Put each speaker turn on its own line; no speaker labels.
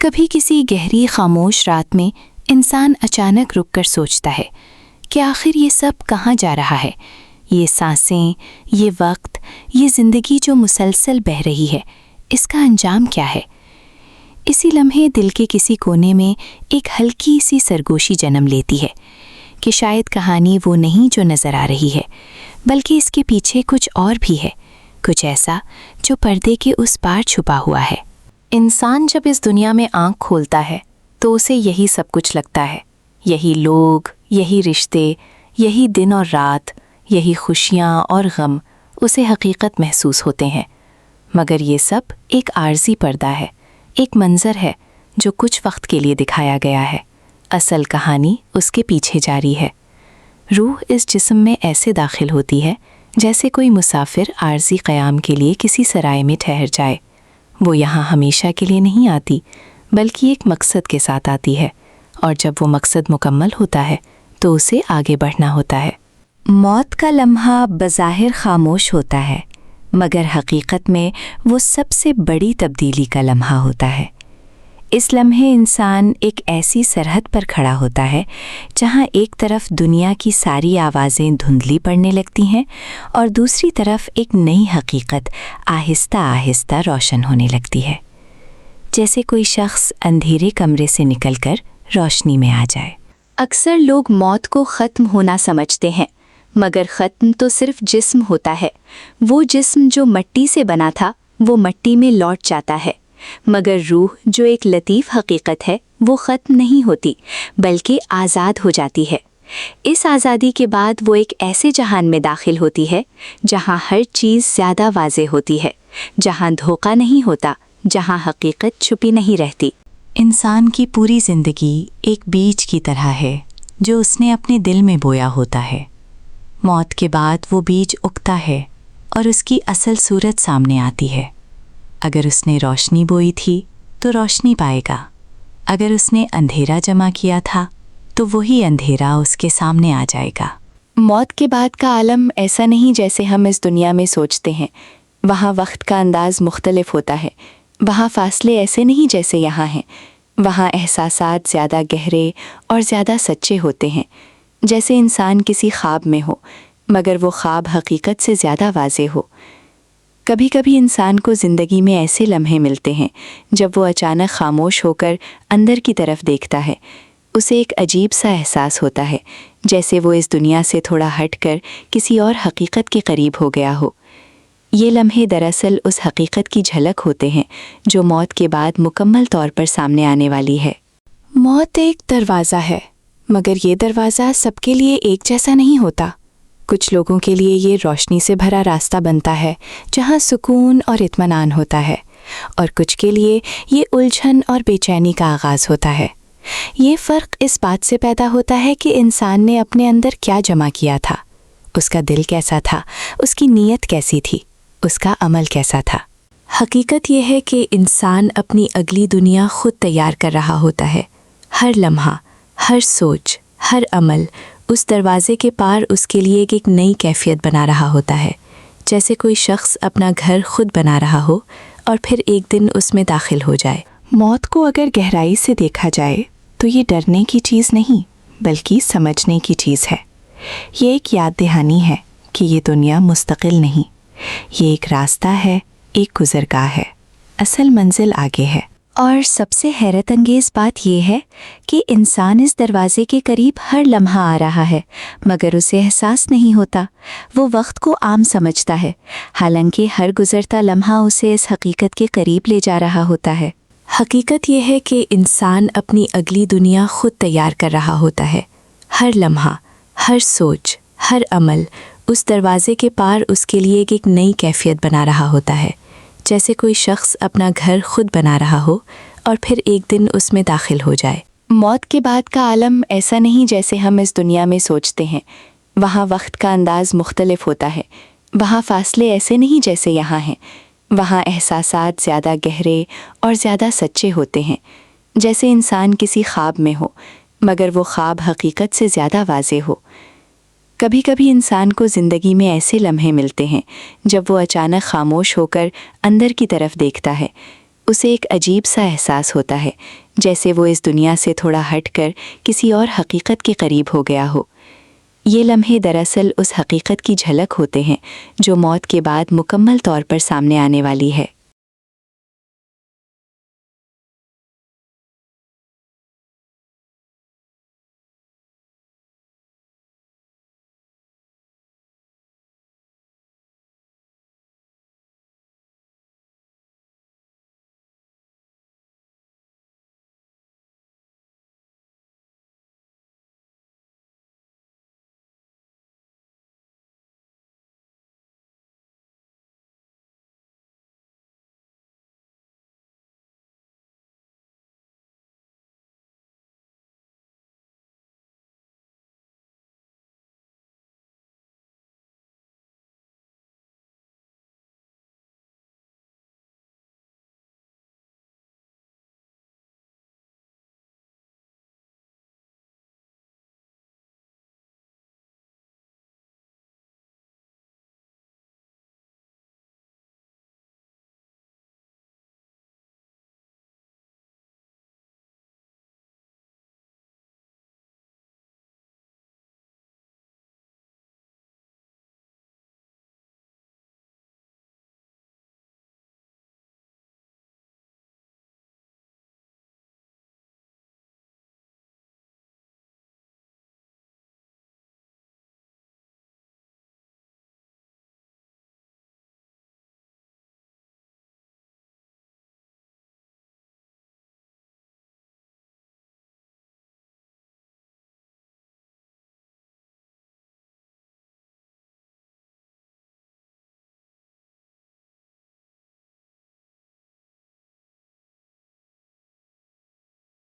کبھی کسی گہری خاموش رات میں انسان اچانک رک کر سوچتا ہے کہ آخر یہ سب کہاں جا رہا ہے، یہ سانسیں، یہ وقت، یہ زندگی جو مسلسل بہہ رہی ہے، اس کا انجام کیا ہے؟ اسی لمحے دل کے کسی کونے میں ایک ہلکی سی سرگوشی جنم لیتی ہے کہ شاید کہانی وہ نہیں جو نظر آ رہی ہے، بلکہ اس کے پیچھے کچھ اور بھی ہے، کچھ ایسا جو پردے کے اس پار چھپا ہوا ہے۔ انسان جب اس دنیا میں آنکھ کھولتا ہے تو اسے یہی سب کچھ لگتا ہے، یہی لوگ، یہی رشتے، یہی دن اور رات، یہی خوشیاں اور غم اسے حقیقت محسوس ہوتے ہیں۔ مگر یہ سب ایک عارضی پردہ ہے، ایک منظر ہے جو کچھ وقت کے لیے دکھایا گیا ہے، اصل کہانی اس کے پیچھے جاری ہے۔ روح اس جسم میں ایسے داخل ہوتی ہے جیسے کوئی مسافر عارضی قیام کے لیے کسی سرائے میں ٹھہر جائے۔ وہ یہاں ہمیشہ کے لیے نہیں آتی، بلکہ ایک مقصد کے ساتھ آتی ہے، اور جب وہ مقصد مکمل ہوتا ہے تو اسے آگے بڑھنا ہوتا ہے۔ موت کا لمحہ بظاہر خاموش ہوتا ہے، مگر حقیقت میں وہ سب سے بڑی تبدیلی کا لمحہ ہوتا ہے۔ اس لمحے انسان ایک ایسی سرحد پر کھڑا ہوتا ہے جہاں ایک طرف دنیا کی ساری آوازیں دھندلی پڑنے لگتی ہیں اور دوسری طرف ایک نئی حقیقت آہستہ آہستہ روشن ہونے لگتی ہے، جیسے کوئی شخص اندھیرے کمرے سے نکل کر روشنی میں آ جائے۔ اکثر لوگ موت کو ختم ہونا سمجھتے ہیں، مگر ختم تو صرف جسم ہوتا ہے۔ وہ جسم جو مٹی سے بنا تھا وہ مٹی میں لوٹ جاتا ہے، مگر روح جو ایک لطیف حقیقت ہے وہ ختم نہیں ہوتی بلکہ آزاد ہو جاتی ہے۔ اس آزادی کے بعد وہ ایک ایسے جہان میں داخل ہوتی ہے جہاں ہر چیز زیادہ واضح ہوتی ہے، جہاں دھوکہ نہیں ہوتا، جہاں حقیقت چھپی نہیں رہتی۔ انسان کی پوری زندگی ایک بیج کی طرح ہے جو اس نے اپنے دل میں بویا ہوتا ہے۔ موت کے بعد وہ بیج اگتا ہے اور اس کی اصل صورت سامنے آتی ہے۔ اگر اس نے روشنی بوئی تھی تو روشنی پائے گا، اگر اس نے اندھیرا جمع کیا تھا تو وہی اندھیرا اس کے سامنے آ جائے گا۔ موت کے بعد کا عالم ایسا نہیں جیسے ہم اس دنیا میں سوچتے ہیں۔ وہاں وقت کا انداز مختلف ہوتا ہے، وہاں فاصلے ایسے نہیں جیسے یہاں ہیں، وہاں احساسات زیادہ گہرے اور زیادہ سچے ہوتے ہیں، جیسے انسان کسی خواب میں ہو مگر وہ خواب حقیقت سے زیادہ واضح ہو۔ کبھی کبھی انسان کو زندگی میں ایسے لمحے ملتے ہیں جب وہ اچانک خاموش ہو کر اندر کی طرف دیکھتا ہے، اسے ایک عجیب سا احساس ہوتا ہے جیسے وہ اس دنیا سے تھوڑا ہٹ کر کسی اور حقیقت کے قریب ہو گیا ہو۔ یہ لمحے دراصل اس حقیقت کی جھلک ہوتے ہیں جو موت کے بعد مکمل طور پر سامنے آنے والی ہے۔ موت ایک دروازہ ہے، مگر یہ دروازہ سب کے لیے ایک جیسا نہیں ہوتا۔ کچھ لوگوں کے لیے یہ روشنی سے بھرا راستہ بنتا ہے جہاں سکون اور اطمینان ہوتا ہے، اور کچھ کے لیے یہ الجھن اور بے چینی کا آغاز ہوتا ہے۔ یہ فرق اس بات سے پیدا ہوتا ہے کہ انسان نے اپنے اندر کیا جمع کیا تھا، اس کا دل کیسا تھا، اس کی نیت کیسی تھی، اس کا عمل کیسا تھا۔ حقیقت یہ ہے کہ انسان اپنی اگلی دنیا خود تیار کر رہا ہوتا ہے۔ ہر لمحہ، ہر سوچ، ہر عمل اس دروازے کے پار اس کے لیے ایک نئی کیفیت بنا رہا ہوتا ہے، جیسے کوئی شخص اپنا گھر خود بنا رہا ہو اور پھر ایک دن اس میں داخل ہو جائے۔ موت کو اگر گہرائی سے دیکھا جائے تو یہ ڈرنے کی چیز نہیں بلکہ سمجھنے کی چیز ہے۔ یہ ایک یاد دہانی ہے کہ یہ دنیا مستقل نہیں، یہ ایک راستہ ہے، ایک گزرگاہ ہے، اصل منزل آگے ہے۔ اور سب سے حیرت انگیز بات یہ ہے کہ انسان اس دروازے کے قریب ہر لمحہ آ رہا ہے، مگر اسے احساس نہیں ہوتا۔ وہ وقت کو عام سمجھتا ہے، حالانکہ ہر گزرتا لمحہ اسے اس حقیقت کے قریب لے جا رہا ہوتا ہے۔ حقیقت یہ ہے کہ انسان اپنی اگلی دنیا خود تیار کر رہا ہوتا ہے۔ ہر لمحہ، ہر سوچ، ہر عمل اس دروازے کے پار اس کے لیے ایک نئی کیفیت بنا رہا ہوتا ہے، جیسے کوئی شخص اپنا گھر خود بنا رہا ہو اور پھر ایک دن اس میں داخل ہو جائے۔ موت کے بعد کا عالم ایسا نہیں جیسے ہم اس دنیا میں سوچتے ہیں۔ وہاں وقت کا انداز مختلف ہوتا ہے، وہاں فاصلے ایسے نہیں جیسے یہاں ہیں، وہاں احساسات زیادہ گہرے اور زیادہ سچے ہوتے ہیں، جیسے انسان کسی خواب میں ہو مگر وہ خواب حقیقت سے زیادہ واضح ہو۔ کبھی کبھی انسان کو زندگی میں ایسے لمحے ملتے ہیں جب وہ اچانک خاموش ہو کر اندر کی طرف دیکھتا ہے، اسے ایک عجیب سا احساس ہوتا ہے، جیسے وہ اس دنیا سے تھوڑا ہٹ کر کسی اور حقیقت کے قریب ہو گیا ہو۔ یہ لمحے دراصل اس حقیقت کی جھلک ہوتے ہیں جو موت کے بعد مکمل طور پر سامنے آنے والی ہے۔